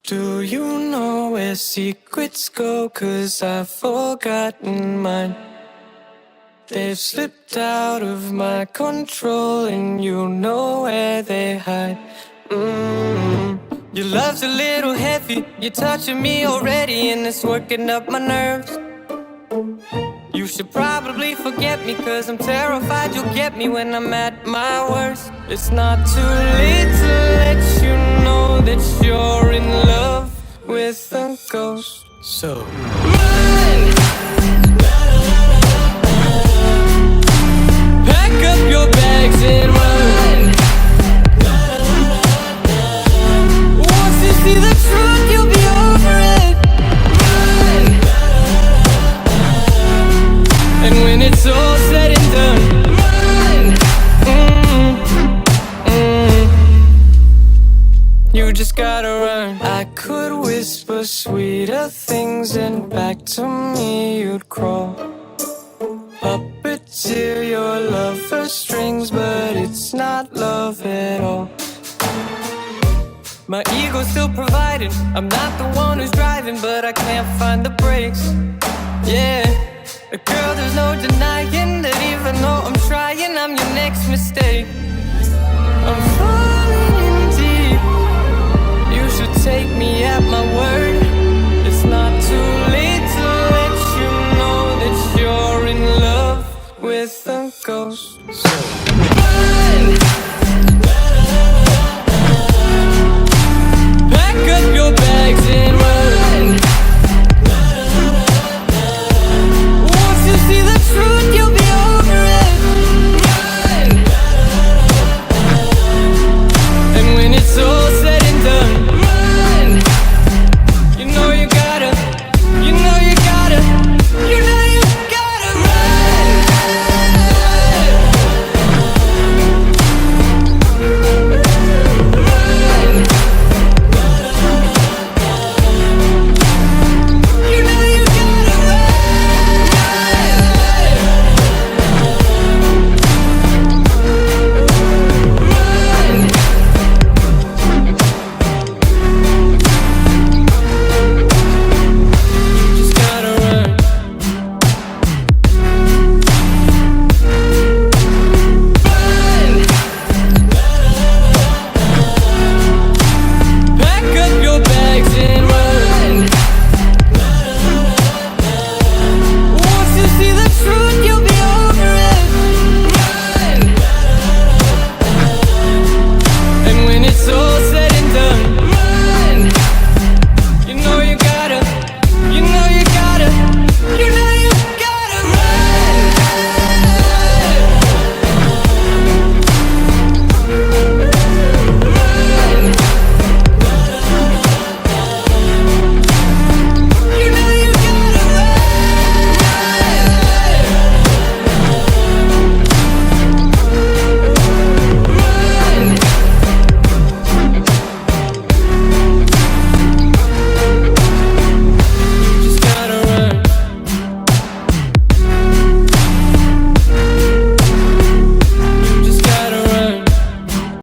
Do you know where secrets go? 'Cause I've forgotten mine. They've slipped out of my control, and you know where they hide. Your love's a little heavy, you're touching me already, and it's working up my nerves. You should probably forget me, 'cause I'm terrified you'll get me when I'm at my worst. It's not too late to let you know that you're in love with a ghost. So run! Pack up your bags and run. Once you see the truth, you'll be over it. Run! And when it's all said and done, run! You just gotta run. I could whisper sweeter things, and back to me you'd crawl. Puppeteer your love for strings, but it's not love at all. My ego's still providing, I'm not the one who's driving, but I can't find the brakes. Yeah, girl, there's no denying that even though I'm trying, I'm your next mistake. I'm